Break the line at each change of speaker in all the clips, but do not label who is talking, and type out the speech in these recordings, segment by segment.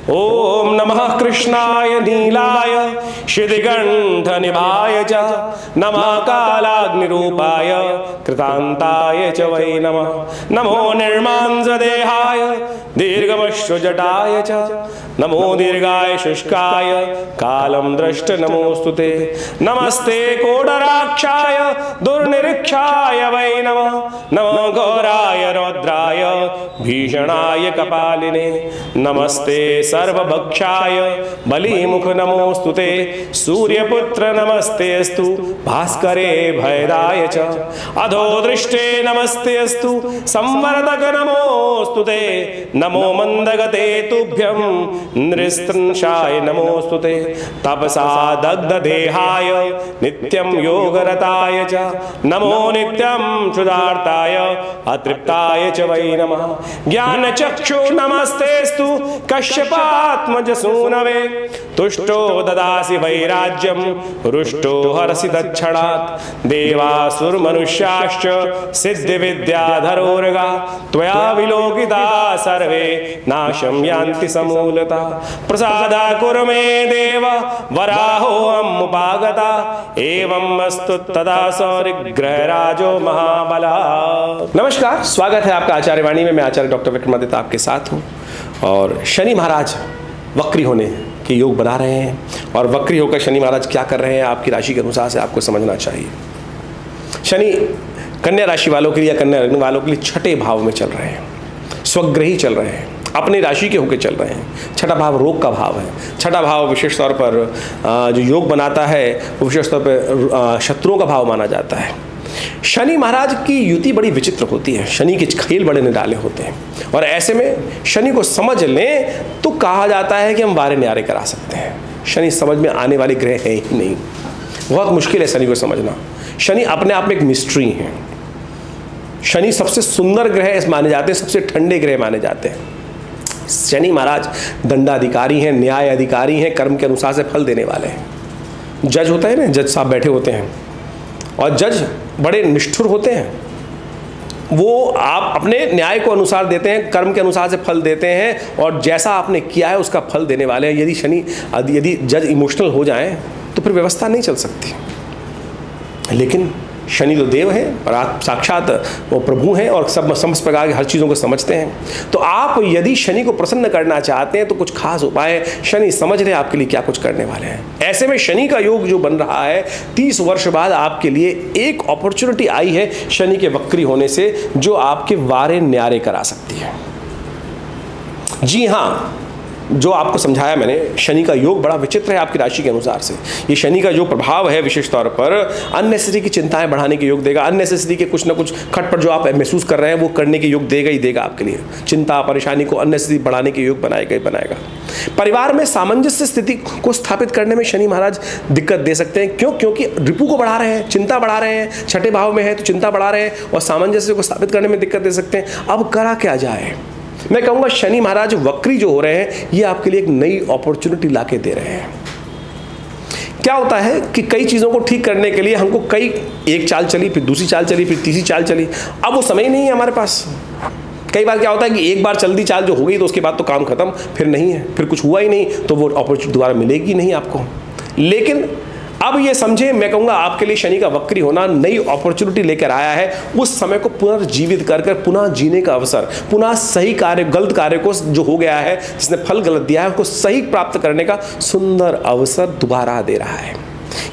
ओम नमः कृष्णाय नीलाय शिदिगंठ निभाय च नमः कालाग्निरूपाय कृतांताय च वै नमः। नमो निर्मांसदेहाय दीर्घमश्रुजटाय च नमो दीर्घाय शुष्काय कालं दृष्ट नमोस्तुते। नमस्ते कोडराक्षाय दुर्निरीक्षाय वै नमः। नमो घोराय रौद्राय भीषणाय कपालिने। नमस्ते सर्वभक्षाय बलिमुख नमोस्तुते। सूर्यपुत्र नमस्तेस्तु भास्करे भयदाय च अधोदृष्टे नमस्तेस्तु संवर्धक नमोस्तुते। नमो मंदगते तुभ्यं नृस्त्रंशाय नमोस्तुते। तपसा दग्ध देहाय नित्यं योगरताय च नमो नित्यं क्षुधार्ताय अतृप्ताय च वै नमः। ज्ञानचक्षु नमस्तेस्तु कश्यपात्मज सूनवे। तुष्टो ददासि वैराज्यं रुष्टो हरसि दक्षिणात्। देवासुरमनुष्याश्च सिद्धिविद्याधरोर्गा त्वया विलोकिता सर्वे नाशं यान्ति समूलता। प्रसादा कुरु मे देव वराहोऽहम् उपागता। एवं अस्तु तदा सौरिग्रहराजो महाबला। नमस्कार, स्वागत है आपका आचार्य वाणी में। मैं आचार्य डॉक्टर विक्रमादित्य आपके साथ हूँ। और शनि महाराज वक्री होने के योग बना रहे हैं, और वक्री होकर शनि महाराज क्या कर रहे हैं आपकी राशि के अनुसार से आपको समझना चाहिए। शनि कन्या राशि वालों के लिए या कन्या लग्न वालों के लिए छठे भाव में चल रहे हैं, स्वग्रही चल रहे हैं, अपनी राशि के होकर चल रहे हैं। छठा भाव रोग का भाव है। छठा भाव विशेष तौर पर जो योग बनाता है वो विशेष तौर पर शत्रुओं का भाव माना जाता है। शनि महाराज की युति बड़ी विचित्र होती है। शनि के खेल बड़े निराले होते हैं, और ऐसे में शनि को समझ लें तो कहा जाता है कि हम वारे न्यारे करा सकते हैं। शनि समझ में आने वाले ग्रह है ही नहीं, बहुत मुश्किल है शनि को समझना। शनि अपने आप में एक मिस्ट्री है। शनि सबसे सुंदर ग्रह माने जाते हैं, सबसे ठंडे ग्रह माने जाते हैं। शनि महाराज दंडाधिकारी हैं, न्याय अधिकारी हैं, कर्म के अनुसार से फल देने वाले हैं। जज होता है ना, जज साहब बैठे होते हैं, और जज बड़े निष्ठुर होते हैं। वो आप अपने न्याय को अनुसार देते हैं, कर्म के अनुसार से फल देते हैं, और जैसा आपने किया है उसका फल देने वाले हैं। यदि जज इमोशनल हो जाएं तो फिर व्यवस्था नहीं चल सकती। लेकिन शनि तो देव है, और आप साक्षात वो प्रभु हैं, और समस्त प्रकार की हर चीज़ों को समझते हैं। तो आप यदि शनि को प्रसन्न करना चाहते हैं तो कुछ खास उपाय शनि समझ रहे हैं आपके लिए क्या कुछ करने वाले हैं। ऐसे में शनि का योग जो बन रहा है, 30 वर्ष बाद आपके लिए एक अपॉर्चुनिटी आई है शनि के वक्री होने से, जो आपके वारे न्यारे करा सकती है। जी हाँ, जो आपको समझाया मैंने, शनि का योग बड़ा विचित्र है आपकी राशि के अनुसार से। ये शनि का जो प्रभाव है विशेष तौर पर अननेसेसरी की चिंताएं बढ़ाने के योग देगा। अननेसेसरी के कुछ ना कुछ खटपट जो आप महसूस कर रहे हैं वो करने के योग देगा ही देगा आपके लिए। चिंता परेशानी को अननेसेसरी बढ़ाने के योग बनाएगा ही बनाएगा। परिवार में सामंजस्य स्थिति को स्थापित करने में शनि महाराज दिक्कत दे सकते हैं। क्यों? क्योंकि रिपु को बढ़ा रहे हैं, चिंता बढ़ा रहे हैं। छठे भाव में है तो चिंता बढ़ा रहे हैं, और सामंजस्य को स्थापित करने में दिक्कत दे सकते हैं। अब करा क्या जाए? मैं कहूँगा शनि महाराज वक्री जो हो रहे हैं ये आपके लिए एक नई अपॉर्चुनिटी लाके दे रहे हैं। क्या होता है कि कई चीज़ों को ठीक करने के लिए हमको एक चाल चली, फिर दूसरी चाल चली, फिर तीसरी चाल चली। अब वो समय नहीं है हमारे पास। कई बार क्या होता है कि एक बार चल दी चाल जो हो गई तो उसके बाद तो काम खत्म, फिर नहीं है, फिर कुछ हुआ ही नहीं, तो वो अपॉर्चुनिटी दोबारा मिलेगी नहीं आपको। लेकिन अब ये समझे, मैं कहूँगा आपके लिए शनि का वक्री होना नई अपॉर्चुनिटी लेकर आया है। उस समय को पुनर्जीवित कर पुनः जीने का अवसर, पुनः सही कार्य, गलत कार्य को जो हो गया है, जिसने फल गलत दिया है, उसको सही प्राप्त करने का सुंदर अवसर दोबारा दे रहा है।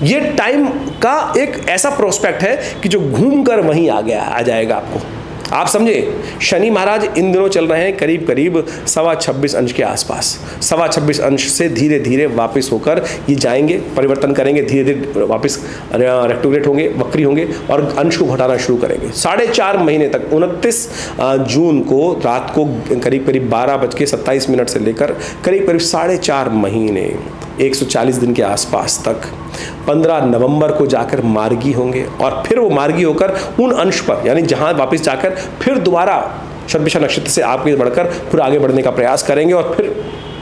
ये टाइम का एक ऐसा प्रोस्पेक्ट है कि जो घूम कर वहीं आ जाएगा आपको। आप समझे, शनि महाराज इन दिनों चल रहे हैं करीब करीब 26.25 अंश के आसपास। 26.25 अंश से धीरे धीरे वापस होकर ये जाएंगे, परिवर्तन करेंगे, धीरे धीरे वापस रेक्टोग्रेट होंगे, वक्री होंगे, और अंश को घटाना शुरू करेंगे। 4.5 महीने तक 29 जून को रात को करीब करीब 12:27 से लेकर करीब करीब 4.5 महीने 140 दिन के आसपास तक 15 नवंबर को जाकर मार्गी होंगे, और फिर वो मार्गी होकर उन अंश पर, यानी जहां वापस जाकर फिर दोबारा शतभिषा नक्षत्र से आगे बढ़कर फिर आगे बढ़ने का प्रयास करेंगे, और फिर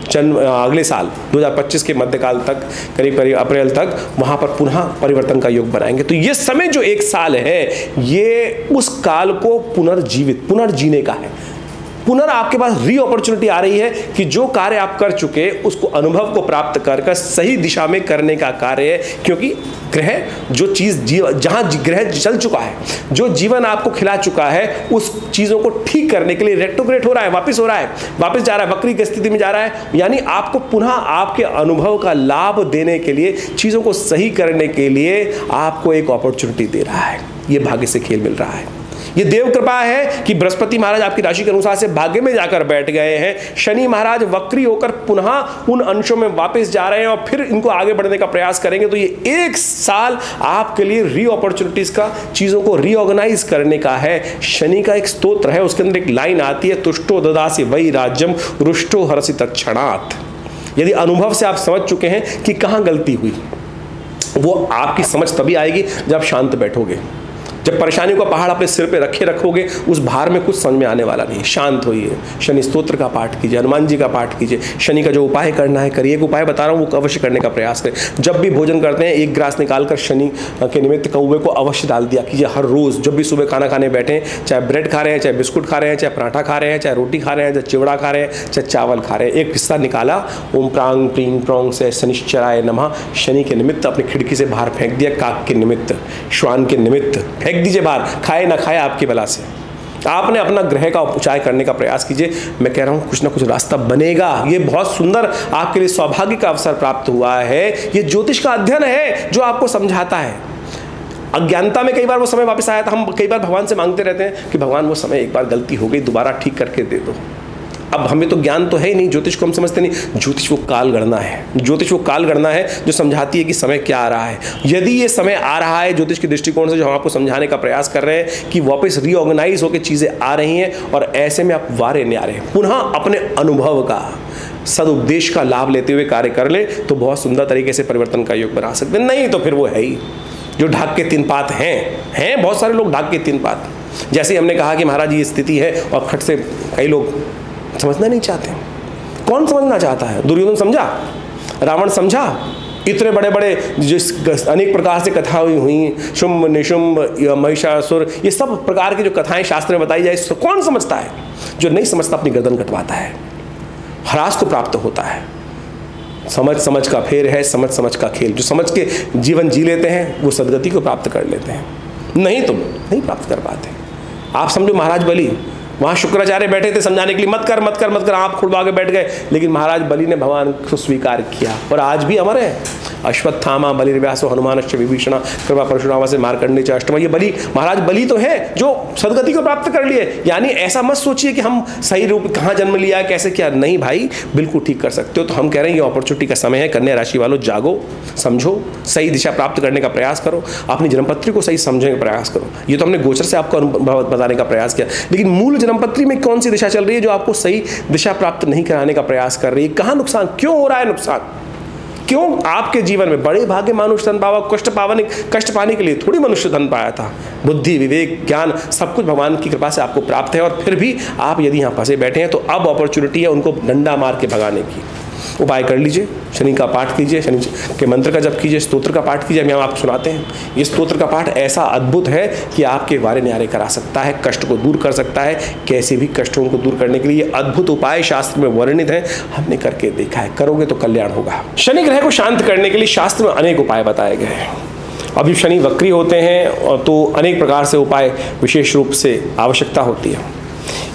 अगले साल 2025 के मध्यकाल तक करीब करीब अप्रैल तक वहां पर पुनः परिवर्तन का योग बनाएंगे। तो ये समय जो 1 साल है, ये उस काल को पुनर्जीने का है। पुनः आपके पास री अपॉर्चुनिटी आ रही है कि जो कार्य आप कर चुके उसको अनुभव को प्राप्त कर सही दिशा में करने का कार्य है। क्योंकि ग्रह जो चीज जहां ग्रह चल चुका है, जो जीवन आपको खिला चुका है, उस चीजों को ठीक करने के लिए रेट्रोग्रेड हो रहा है, वापस हो रहा है, वापस जा रहा है, वक्री की स्थिति में जा रहा है। यानी आपको पुनः आपके अनुभव का लाभ देने के लिए, चीजों को सही करने के लिए आपको एक अपॉर्चुनिटी दे रहा है। यह भाग्य से खेल मिल रहा है। ये देव कृपा है कि बृहस्पति महाराज आपकी राशि के अनुसार से भाग्य में जाकर बैठ गए हैं। शनि महाराज वक्री होकर पुनः उन अंशों में वापस जा रहे हैं और फिर इनको आगे बढ़ने का प्रयास करेंगे। तो ये एक साल आपके लिए री अपॉर्चुनिटीज का, चीजों को रीऑर्गेनाइज करने का है। शनि का एक स्तोत्र है, उसके अंदर एक लाइन आती है, तुष्टो ददासि वै राज्यम रुष्टो हरसि तत्क्षणात्। यदि अनुभव से आप समझ चुके हैं कि कहां गलती हुई, वो आपकी समझ तभी आएगी जब शांत बैठोगे। जब परेशानियों का पहाड़ अपने सिर पे रखोगे, उस भार में कुछ समझ में आने वाला नहीं। शांत होइए, शनि स्तोत्र का पाठ कीजिए, हनुमान जी का पाठ कीजिए, शनि का जो उपाय करना है करिए। एक उपाय बता रहा हूँ, वो अवश्य करने का प्रयास करें। जब भी भोजन करते हैं, एक ग्रास निकालकर शनि के निमित्त कौवे को अवश्य डाल दिया कीजिए हर रोज। जब भी सुबह खाना खाने बैठे, चाहे ब्रेड खा रहे हैं, चाहे बिस्कुट खा रहे हैं, चाहे पराठा खा रहे हैं, चाहे रोटी खा रहे हैं, चाहे चिवड़ा खा रहे हैं, चाहे चावल खा रहे हैं, एक हिस्सा निकाला, ओम प्रांग प्रीं प्रोंग से शनिश्चराय नमः, शनि के निमित्त अपनी खिड़की से बाहर फेंक दिया, काक के निमित्त, श्वान के निमित्त फेंक दीजिए बाहर। खाए ना खाए आपकी बला से, आपने अपना ग्रह का उपचार करने का प्रयास कीजिए। मैं कह रहा हूं कुछ ना कुछ रास्ता बनेगा। ये बहुत सुंदर आपके लिए सौभाग्य का अवसर प्राप्त हुआ है। ये ज्योतिष का अध्ययन है जो आपको समझाता है। अज्ञानता में कई बार वो समय वापस आया था। हम कई बार भगवान से मांगते रहते हैं कि भगवान वो समय एक बार गलती हो गई, दोबारा ठीक करके दे दो। अब हमें तो ज्ञान तो है ही नहीं, ज्योतिष को हम समझते नहीं। ज्योतिष वो काल गणना है, ज्योतिष वो काल गणना है जो समझाती है कि समय क्या आ रहा है। यदि ये समय आ रहा है ज्योतिष के दृष्टिकोण से, जो हम आपको समझाने का प्रयास कर रहे हैं कि वापस रीऑर्गेनाइज होकर चीजें आ रही हैं, और ऐसे में आप वारे न्यारे पुनः अपने अनुभव का, सदुपदेश का लाभ लेते हुए कार्य कर ले, तो बहुत सुंदर तरीके से परिवर्तन का योग बना सकते हैं। नहीं तो फिर वो है ही जो ढाक के तीन पात हैं बहुत सारे लोग ढाक के तीन पात। जैसे हमने कहा कि महाराज ये स्थिति है, और खट से कई लोग समझना नहीं चाहते। कौन समझना चाहता है? दुर्योधन समझा, रावण समझा, इतने बड़े बड़े जिस अनेक प्रकार से कथाएं हुई, शुंभ निशुंभ महिषासुर, ये सब प्रकार की जो कथाएं शास्त्र में बताई जाए, कौन समझता है? जो नहीं समझता अपनी गर्दन कटवाता है, ह्रास को प्राप्त होता है। समझ समझ का फेर है, समझ समझ का खेल। जो समझ के जीवन जी लेते हैं वो सदगति को प्राप्त कर लेते हैं, नहीं तो नहीं प्राप्त कर पाते। आप समझो महाराज बलि, वहाँ शुक्राचार्य बैठे थे समझाने के लिए, मत कर मत कर मत कर, आप खुड़वा के बैठ गए, लेकिन महाराज बलि ने भगवान को स्वीकार किया और आज भी अमर है। अश्वत्थामा बलिर्व्यासो हनुमानश्च विभीषण कृपा परशुराम से मार्कंडेय च अष्टम। ये बलि, महाराज बलि तो है जो सदगति को प्राप्त कर लिए। यानी ऐसा मत सोचिए कि हम सही रूप कहाँ जन्म लिया, कैसे किया, नहीं भाई, बिल्कुल ठीक कर सकते हो। तो हम कह रहे हैं ये अपॉर्चुनिटी का समय है। कन्या राशि वालों जागो, समझो, सही दिशा प्राप्त करने का प्रयास करो, अपनी जन्मपत्री को सही समझने का प्रयास करो। ये तो हमने गोचर से आपको अनुभव बताने का प्रयास किया, लेकिन मूल जन्मपत्री में कौन सी दिशा चल रही है जो आपको सही दिशा प्राप्त नहीं कराने का प्रयास कर रही है? कहाँ नुकसान, क्यों हो रहा है नुकसान? क्यों आपके जीवन में बड़े भाग्य मानुष धन पावा, कष्ट पाने के लिए थोड़ी मनुष्य धन पाया था। बुद्धि, विवेक, ज्ञान सब कुछ भगवान की कृपा से आपको प्राप्त है, और फिर भी आप यदि यहाँ फंसे बैठे हैं तो अब अपॉर्चुनिटी है उनको डंडा मार के भगाने की। उपाय कर लीजिए, शनि का पाठ कीजिए, शनि के मंत्र का जप कीजिए, स्तोत्र का पाठ कीजिए। हम आपको सुनाते हैं, ये स्तोत्र का पाठ ऐसा अद्भुत है कि आपके वारे न्यारे करा सकता है, कष्ट को दूर कर सकता है। कैसे भी कष्टों को दूर करने के लिए अद्भुत उपाय शास्त्र में वर्णित है, हमने करके देखा है। करोगे तो कल्याण होगा। शनि ग्रह को शांत करने के लिए शास्त्र में अनेक उपाय बताए गए हैं। अब जब शनि वक्री होते हैं तो अनेक प्रकार से उपाय विशेष रूप से आवश्यकता होती है,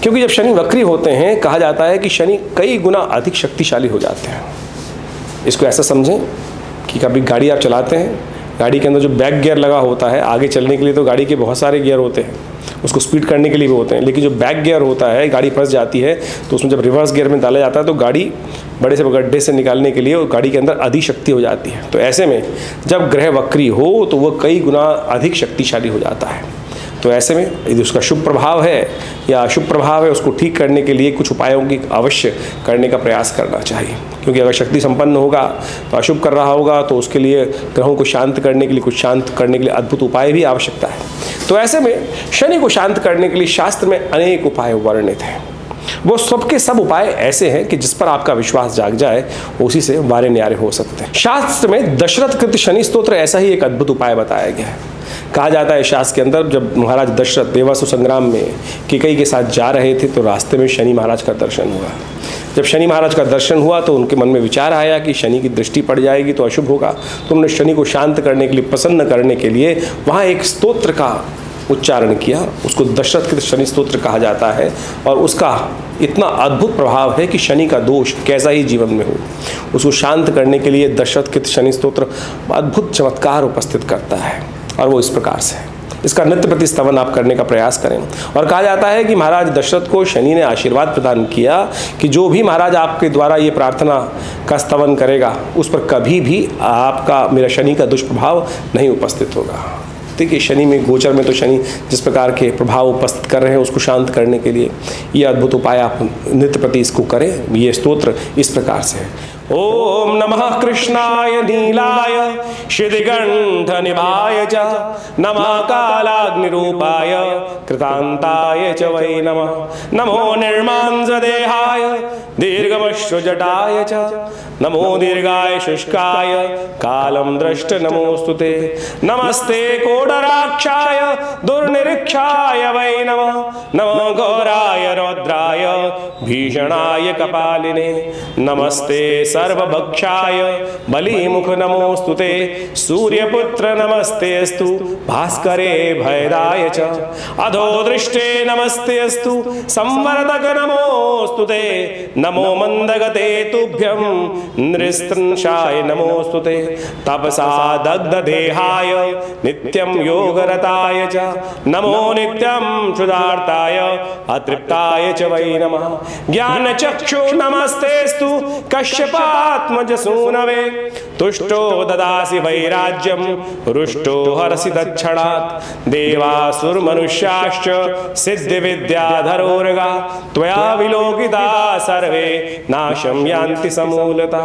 क्योंकि जब शनि वक्री होते हैं कहा जाता है कि शनि कई गुना अधिक शक्तिशाली हो जाते हैं। इसको ऐसा समझें कि कभी गाड़ी आप चलाते हैं, गाड़ी के अंदर जो बैक गियर लगा होता है, आगे चलने के लिए तो गाड़ी के बहुत सारे गियर होते हैं, उसको स्पीड करने के लिए भी होते हैं, लेकिन जो बैक गियर होता है, गाड़ी फंस जाती है तो उसमें जब रिवर्स गियर में डाला जाता है तो गाड़ी बड़े से गड्ढे से निकालने के लिए गाड़ी के अंदर अधिक शक्ति हो जाती है। तो ऐसे में जब ग्रह वक्री हो तो वह कई गुना अधिक शक्तिशाली हो जाता है। तो ऐसे में यदि उसका शुभ प्रभाव है या अशुभ प्रभाव है, उसको ठीक करने के लिए कुछ उपायों की अवश्य करने का प्रयास करना चाहिए। क्योंकि अगर शक्ति संपन्न होगा तो अशुभ कर रहा होगा, तो उसके लिए ग्रहों को शांत करने के लिए, कुछ शांत करने के लिए अद्भुत उपाय भी आवश्यकता है। तो ऐसे में शनि को शांत करने के लिए शास्त्र में अनेक उपाय वर्णित हैं। वो सबके सब उपाय ऐसे हैं कि जिस पर आपका विश्वास जाग जाए उसी से वारे न्यारे हो सकते हैं। शास्त्र में दशरथ कृत शनि स्तोत्र ऐसा ही एक अद्भुत उपाय बताया गया है। कहा जाता है शास्त्र के अंदर, जब महाराज दशरथ देवासुर संग्राम में कैकेयी के साथ जा रहे थे तो रास्ते में शनि महाराज का दर्शन हुआ। जब शनि महाराज का दर्शन हुआ तो उनके मन में विचार आया कि शनि की दृष्टि पड़ जाएगी तो अशुभ होगा। तो उन्होंने शनि को शांत करने के लिए, प्रसन्न करने के लिए वहाँ एक स्तोत्र का उच्चारण किया। उसको दशरथ कृत शनि स्तोत्र कहा जाता है और उसका इतना अद्भुत प्रभाव है कि शनि का दोष कैसा ही जीवन में हो, उसको शांत करने के लिए दशरथ कृत शनि स्तोत्र अद्भुत चमत्कार उपस्थित करता है। और वो इस प्रकार से है। इसका नित्य प्रति स्तवन आप करने का प्रयास करें। और कहा जाता है कि महाराज दशरथ को शनि ने आशीर्वाद प्रदान किया कि जो भी महाराज आपके द्वारा ये प्रार्थना का स्तवन करेगा उस पर कभी भी आपका, मेरा शनि का दुष्प्रभाव नहीं उपस्थित होगा। देखिए, शनि में, गोचर में तो शनि जिस प्रकार के प्रभाव उपस्थित कर रहे हैं उसको शांत करने के लिए ये अद्भुत उपाय आप नित्य प्रति इसको करें। ये स्तोत्र इस प्रकार से है। ओम नमः कृष्णाय नीलाय शिदिगंध निभाय च, नमः कालाग्निरूपाय कृतांताय च वै नमः, नमो निर्मांसदेहाय दीर्घमश्रुजटाय च, नमो दीर्घाय शुष्काय कालं दृष्ट नमोस्तुते, नमस्ते कोडराक्षाय दुर्निरीक्षाय वै नमः, नमो घोराय रौद्राय भीषणाय कपालिने, नमस्ते सर्वभक्षाय बलिमुख नमोस्तुते, सूर्यपुत्र नमस्तेस्तु भास्करे भयदाय च, अधोदृष्टे नमस्तेस्तु संवर्धक नमोस्तुते, नमो मंदगते तुभ्यं नृस्त्रंशाय नमोस्तुते, तपसा दग्धदेहाय नित्यं योगरताय च, नमो नित्यं क्षुधार्ताय अतृप्ताय च वै नमः, ज्ञानचक्षु नमस्तेस्तु कश्यपात्मज सूनवे, तुष्टो ददासि वैराज्यं रुष्टो हरसि दक्षिणात्, देवासुर मनुष्याश्च सिद्धि विद्याधरोर्गा, त्वया विलोकिता सर्वे नाशं यान्ति समूलता,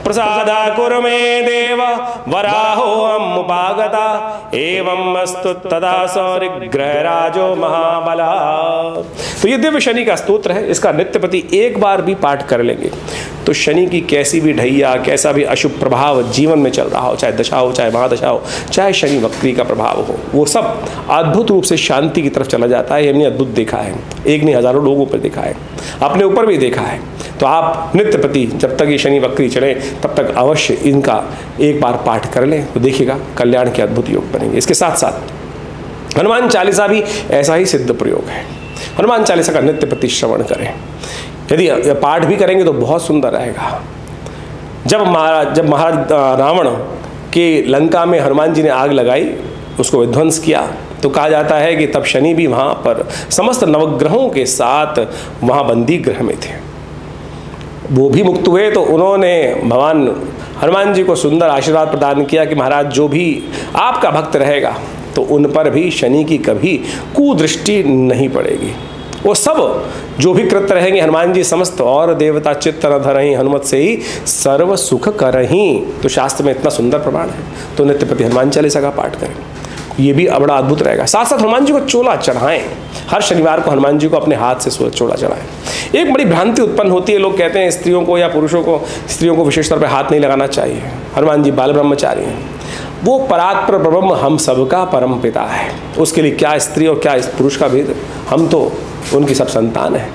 प्रसादा कुरु मे देव वराहोऽहम् उपागता, एवं अस्तु तदा सौरिग्रहराजो महाबला। तो ये दिव्य शनि का स्तोत्र है। इसका नित्य प्रति एक बार भी पाठ कर लेंगे तो शनि की कैसी भी ढैया, कैसा भी अशुभ प्रभाव जीवन में चल रहा हो, चाहे दशा हो, चाहे महादशा हो, चाहे शनि वक्री का प्रभाव हो, वो सब अद्भुत रूप से शांति की तरफ चला जाता है। हमने अद्भुत देखा है, एक नहीं हजारों लोगों पर देखा है, अपने ऊपर भी देखा है। तो आप नित्य प्रति जब तक ये शनि वक्री चले तब तक अवश्य इनका एक बार पाठ कर लें तो देखिएगा कल्याण के अद्भुत योग बनेंगे। इसके साथ साथ हनुमान चालीसा भी ऐसा ही सिद्ध प्रयोग है। हनुमान चालीसा का नित्य प्रति श्रवण करें। यदि पाठ भी करेंगे तो बहुत सुंदर रहेगा। जब महाराज रावण के लंका में हनुमान जी ने आग लगाई, उसको विध्वंस किया, तो कहा जाता है कि तब शनि भी वहाँ पर समस्त नवग्रहों के साथ वहाँ बंदी गृह में थे। वो भी मुक्त हुए तो उन्होंने भगवान हनुमान जी को सुंदर आशीर्वाद प्रदान किया कि महाराज जो भी आपका भक्त रहेगा तो उन पर भी शनि की कभी कुदृष्टि नहीं पड़ेगी। वो सब जो भी कृत रहेंगे हनुमान जी समस्त, और देवता चित्त न धरहीं हनुमत से ही सर्व सुख करहीं। तो शास्त्र में इतना सुंदर प्रमाण है। तो नित्य प्रति हनुमान चालीसा का पाठ करें, ये भी बड़ा अद्भुत रहेगा। साथ साथ हनुमान जी को चोला चढ़ाएं। हर शनिवार को हनुमान जी को अपने हाथ से चोला चढ़ाएं। एक बड़ी भ्रांति उत्पन्न होती है, लोग कहते हैं स्त्रियों को या पुरुषों को, स्त्रियों को विशेष तौर पर हाथ नहीं लगाना चाहिए। हनुमान जी बाल ब्रह्मचारी हैं, वो परात्पर ब्रह्म हम सबका परम पिता है। उसके लिए क्या स्त्री और क्या पुरुष का भेद, हम तो उनकी सब संतान है।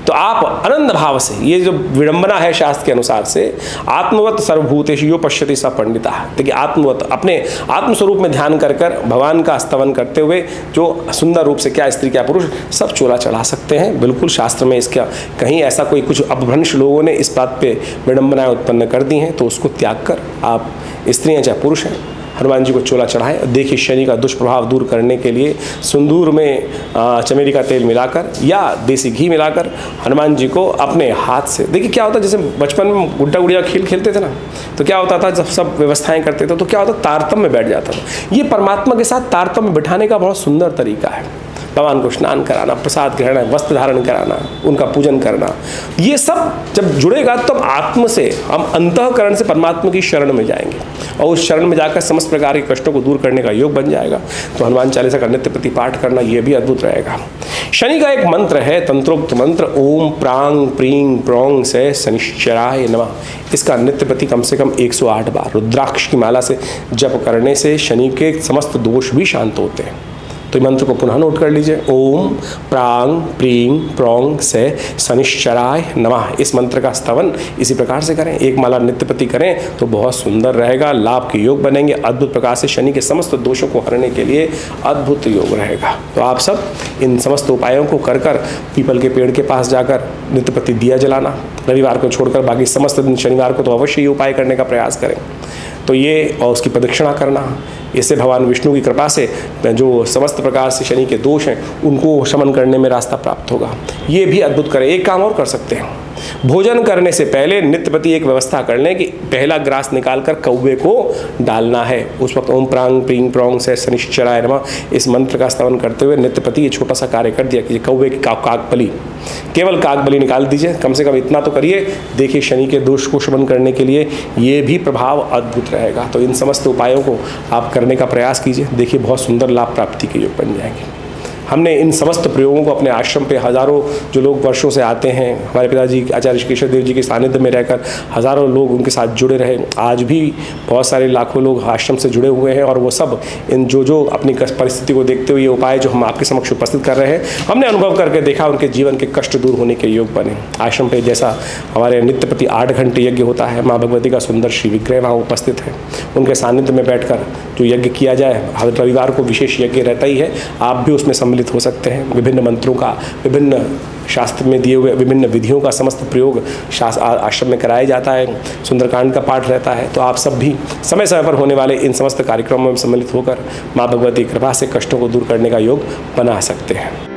तो आप आनंद भाव से, ये जो विडंबना है शास्त्र के अनुसार से, आत्मवत सर्वभूतेषु यो पश्यति स पंडिता, देखिए आत्मवत अपने आत्मस्वरूप में ध्यान कर कर भगवान का स्तवन करते हुए जो सुंदर रूप से क्या स्त्री क्या पुरुष सब चोला चढ़ा सकते हैं। बिल्कुल शास्त्र में इसका कहीं ऐसा कोई कुछ अपभ्रंश लोगों ने इस बात पे विडंबनाएं उत्पन्न कर दी हैं, तो उसको त्याग कर आप स्त्रियाँ चाहे पुरुष हैं हनुमान जी को चोला चढ़ाएं। देखिए शनि का दुष्प्रभाव दूर करने के लिए सिंदूर में चमेली का तेल मिलाकर या देसी घी मिलाकर हनुमान जी को अपने हाथ से, देखिए क्या होता है, जैसे बचपन में गुड्डा गुड़िया खेल खेलते थे ना, तो क्या होता था जब सब व्यवस्थाएं करते थे तो क्या होता तारतम्य में बैठ जाता था। ये परमात्मा के साथ तारतम्य बिठाने का बहुत सुंदर तरीका है। भगवान को स्नान कराना, प्रसाद ग्रहण, वस्त्र धारण कराना, उनका पूजन करना, ये सब जब जुड़ेगा तब आत्म से हम अंतःकरण से परमात्मा की शरण में जाएंगे और उस शरण में जाकर समस्त प्रकार के कष्टों को दूर करने का योग बन जाएगा। तो हनुमान चालीसा का नित्य प्रति पाठ करना ये भी अद्भुत रहेगा। शनि का एक मंत्र है, तंत्रोक्त मंत्र, ओम प्रांग प्रींग प्रोंग से शनिश्चराय नमः। इसका नित्य प्रति कम से कम 108 बार रुद्राक्ष की माला से जप करने से शनि के समस्त दोष भी शांत होते हैं। तो मंत्र को पुनः नोट कर लीजिए, ओम प्रांग प्रींग प्रोंग से शनिश्चराय नमः। इस मंत्र का स्तवन इसी प्रकार से करें, एक माला नित्य प्रति करें तो बहुत सुंदर रहेगा, लाभ के योग बनेंगे। अद्भुत प्रकार से शनि के समस्त दोषों को हरने के लिए अद्भुत योग रहेगा। तो आप सब इन समस्त उपायों को कर कर पीपल के पेड़ के पास जाकर नित्य प्रति दिया जलाना, रविवार को छोड़कर बाकी समस्त दिन शनिवार को तो अवश्य ये उपाय करने का प्रयास करें। तो ये और उसकी प्रदक्षिणा करना, इससे भगवान विष्णु की कृपा से जो समस्त प्रकार से शनि के दोष हैं उनको शमन करने में रास्ता प्राप्त होगा। ये भी अद्भुत करें। एक काम और कर सकते हैं, भोजन करने से पहले नित्य प्रति एक व्यवस्था कर लें कि पहला ग्रास निकालकर कौवे को डालना है। उस वक्त ओम प्रांग प्रींग प्रोंग से शनिश्चराय नमः इस मंत्र का स्तवन करते हुए नित्य प्रति ये छोटा सा कार्य कर दिया कि कौवे की काकबली, केवल काकबली निकाल दीजिए, कम से कम इतना तो करिए। देखिए शनि के दोष को शमन करने के लिए ये भी प्रभाव अद्भुत रहेगा। तो इन समस्त उपायों को आप करने का प्रयास कीजिए, देखिए बहुत सुंदर लाभ प्राप्ति के योग बन जाएंगे। हमने इन समस्त प्रयोगों को अपने आश्रम पे हज़ारों जो लोग वर्षों से आते हैं, हमारे पिताजी आचार्य केशव देव जी के सानिध्य में रहकर हज़ारों लोग उनके साथ जुड़े रहे। आज भी बहुत सारे लाखों लोग आश्रम से जुड़े हुए हैं और वो सब इन जो अपनी परिस्थिति को देखते हुए ये उपाय जो हम आपके समक्ष उपस्थित कर रहे हैं, हमने अनुभव करके देखा, उनके जीवन के कष्ट दूर होने के योग बने। आश्रम पे जैसा हमारे नित्य प्रति 8 घंटे यज्ञ होता है, माँ भगवती का सुंदर श्री विग्रह वहाँ उपस्थित है, उनके सानिध्य में बैठकर जो यज्ञ किया जाए, रविवार को विशेष यज्ञ रहता ही है, आप भी उसमें सम्मिलित हो सकते हैं। विभिन्न मंत्रों का, विभिन्न शास्त्र में दिए हुए विभिन्न विधियों का समस्त प्रयोग आश्रम में कराया जाता है, सुंदरकांड का पाठ रहता है। तो आप सब भी समय समय पर होने वाले इन समस्त कार्यक्रमों में सम्मिलित होकर माँ भगवती कृपा से कष्टों को दूर करने का योग बना सकते हैं।